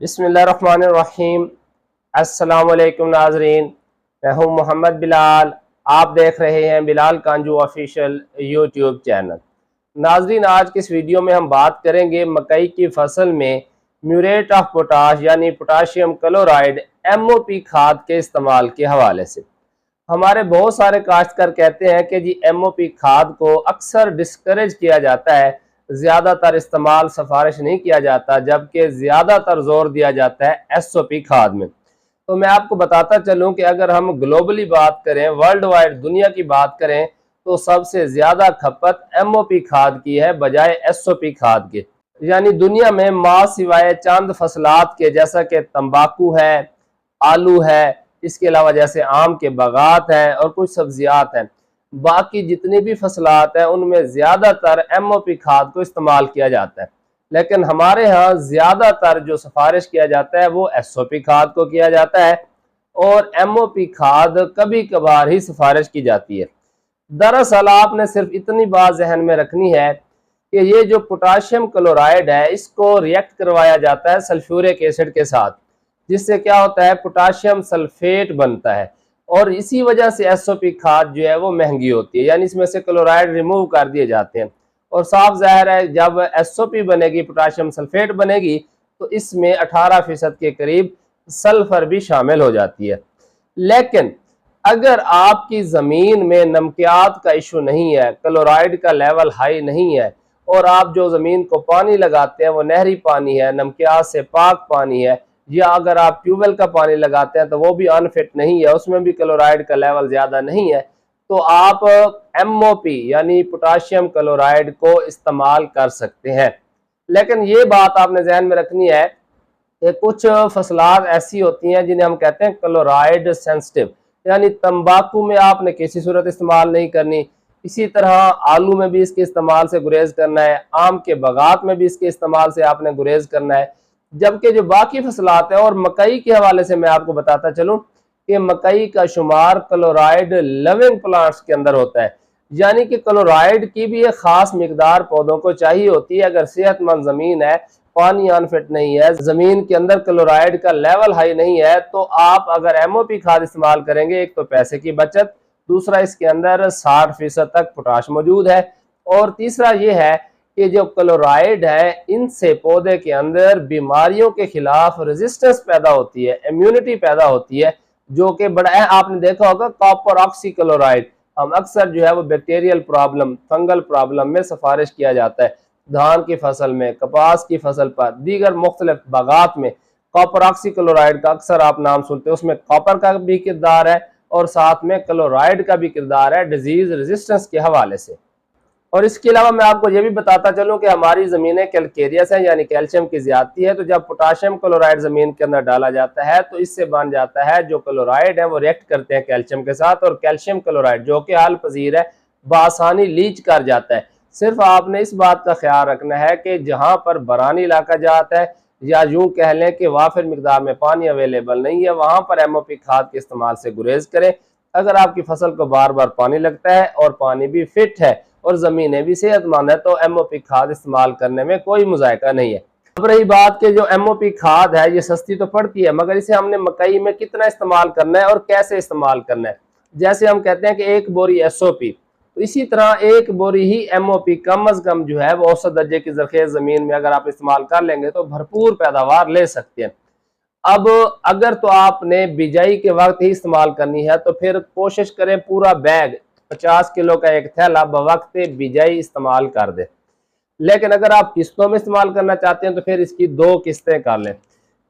बिस्मिल्लाहिर्रहमानिर्रहीम। अस्सलाम वालेकुम नाजरीन, मैं हूं मोहम्मद बिलाल। आप देख रहे हैं बिलाल कांजू ऑफिशियल यूट्यूब चैनल। नाजरीन, आज की इस वीडियो में हम बात करेंगे मकई की फसल में म्यूरेट ऑफ पोटाश यानी पोटाशियम क्लोराइड MOP खाद के इस्तेमाल के हवाले से। हमारे बहुत सारे काश्तकार कहते हैं कि जी MOP खाद को अक्सर डिस्करेज किया जाता है, ज़्यादातर इस्तेमाल सिफारिश नहीं किया जाता, जबकि ज़्यादातर जोर दिया जाता है SOP खाद में। तो मैं आपको बताता चलूं कि अगर हम ग्लोबली बात करें, वर्ल्ड वाइड दुनिया की बात करें, तो सबसे ज़्यादा खपत MOP खाद की है बजाय SOP खाद के। यानी दुनिया में माँ सिवाय चंद फसलात के, जैसा कि तंबाकू है, आलू है, इसके अलावा जैसे आम के बागात हैं और कुछ सब्जियात हैं, बाकी जितनी भी फसलात हैं उनमें ज़्यादातर MOP खाद को इस्तेमाल किया जाता है। लेकिन हमारे यहाँ ज़्यादातर जो सिफारिश किया जाता है वो SOP खाद को किया जाता है और MOP खाद कभी कभार ही सिफारिश की जाती है। दरअसल आपने सिर्फ इतनी बात जहन में रखनी है कि ये जो पोटाशियम क्लोराइड है इसको रिएक्ट करवाया जाता है सल्फ्यूरिक एसिड के साथ, जिससे क्या होता है, पोटाशियम सल्फेट बनता है और इसी वजह से SOP खाद जो है वो महंगी होती है, यानी इसमें से क्लोराइड रिमूव कर दिए जाते हैं। और साफ जाहिर है जब SOP बनेगी, पोटाशियम सल्फेट बनेगी, तो इसमें 18% के करीब सल्फर भी शामिल हो जाती है। लेकिन अगर आपकी ज़मीन में नमकियात का इशू नहीं है, क्लोराइड का लेवल हाई नहीं है और आप जो ज़मीन को पानी लगाते हैं वो नहरी पानी है, नमकियात से पाक पानी है, या अगर आप ट्यूबवेल का पानी लगाते हैं तो वो भी अनफिट नहीं है, उसमें भी क्लोराइड का लेवल ज़्यादा नहीं है, तो आप MOP यानी पोटाशियम क्लोराइड को इस्तेमाल कर सकते हैं। लेकिन ये बात आपने जहन में रखनी है कि कुछ फसलात ऐसी होती हैं जिन्हें हम कहते हैं क्लोराइड सेंसिटिव, यानी तंबाकू में आपने किसी सूरत इस्तेमाल नहीं करनी, इसी तरह आलू में भी इसके इस्तेमाल से गुरेज करना है, आम के बागात में भी इसके इस्तेमाल से आपने गुरेज करना है। जबकि जो बाकी फसलात हैं, और मकई के हवाले से मैं आपको बताता चलूं कि मकई का शुमार क्लोराइड लविंग प्लांट्स के अंदर होता है, यानी कि क्लोराइड की भी एक खास मिकदार पौधों को चाहिए होती है। अगर सेहतमंद ज़मीन है, पानी अनफिट नहीं है, ज़मीन के अंदर क्लोराइड का लेवल हाई नहीं है, तो आप अगर MOP खाद इस्तेमाल करेंगे, एक तो पैसे की बचत, दूसरा इसके अंदर 60% तक पोटाश मौजूद है, और तीसरा ये है कि जो क्लोराइड है इनसे पौधे के अंदर बीमारियों के खिलाफ रेजिस्टेंस पैदा होती है, इम्यूनिटी पैदा होती है, जो कि बड़ा है। आपने देखा होगा कॉपर ऑक्सी क्लोराइड हम अक्सर जो है वो बैक्टीरियल प्रॉब्लम, फंगल प्रॉब्लम में सिफारिश किया जाता है। धान की फसल में, कपास की फसल पर, दीगर मुख्तलिफ बागात में कॉपर ऑक्सी क्लोराइड का अक्सर आप नाम सुनते हैं। उसमें कॉपर का भी किरदार है और साथ में क्लोराइड का भी किरदार है डिजीज रेजिस्टेंस के हवाले से। और इसके अलावा मैं आपको ये भी बताता चलूं कि हमारी ज़मीनें कैल्केरियस हैं, यानी कैल्शियम की ज्यादती है, तो जब पोटाशियम क्लोराइड ज़मीन के अंदर डाला जाता है तो इससे बन जाता है, जो क्लोराइड है वो रिएक्ट करते हैं कैल्शियम के साथ, और कैल्शियम क्लोराइड जो कि हाल पजीर है बआसानी लीच कर जाता है। सिर्फ आपने इस बात का ख्याल रखना है कि जहाँ पर बरानी इलाका जाता है, या यूं कह लें कि वाफिर मिकदार में पानी अवेलेबल नहीं है, वहाँ पर MOP खाद के इस्तेमाल से गुरेज करें। अगर आपकी फसल को बार बार पानी लगता है और पानी भी फिट है और ज़मीनें भी सेहतमंद है, तो MOP खाद इस्तेमाल करने में कोई मुज़ायका नहीं है। अब रही बात कि जो MOP खाद है ये सस्ती तो पड़ती है, मगर इसे हमने मकई में कितना इस्तेमाल करना है और कैसे इस्तेमाल करना है। जैसे हम कहते हैं कि एक बोरी SOP, तो इसी तरह एक बोरी ही MOP कम अज़ कम जो है वो औसत दर्जे की ज़रख़ेज़ ज़मीन में अगर आप इस्तेमाल कर लेंगे तो भरपूर पैदावार ले सकते हैं। अब अगर तो आपने बिजाई के वक्त ही इस्तेमाल करनी है तो फिर कोशिश करें पूरा बैग 50 किलो का एक थैला बवक्त बिजाई इस्तेमाल कर दे। लेकिन अगर आप किस्तों में इस्तेमाल करना चाहते हैं तो फिर इसकी 2 किस्तें कर लें।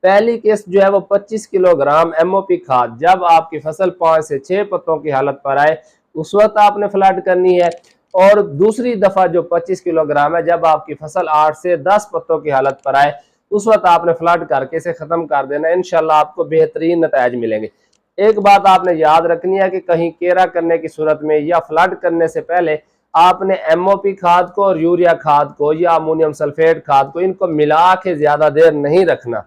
पहली किस्त जो है वो 25 किलोग्राम MOP खाद जब आपकी फसल 5 से 6 पत्तों की हालत पर आए उस वक्त आपने फ्लड करनी है, और दूसरी दफ़ा जो 25 किलोग्राम है जब आपकी फसल 8 से 10 पत्तों की हालत पर आए उस वक्त आपने फ्लड करके इसे ख़त्म कर देना। इंशाल्लाह आपको बेहतरीन नताइज मिलेंगे। एक बात आपने याद रखनी है कि कहीं केरा करने की सूरत में या फ्लड करने से पहले आपने MOP खाद को और यूरिया खाद को या अमोनियम सल्फेट खाद को, इनको मिला के ज़्यादा देर नहीं रखना।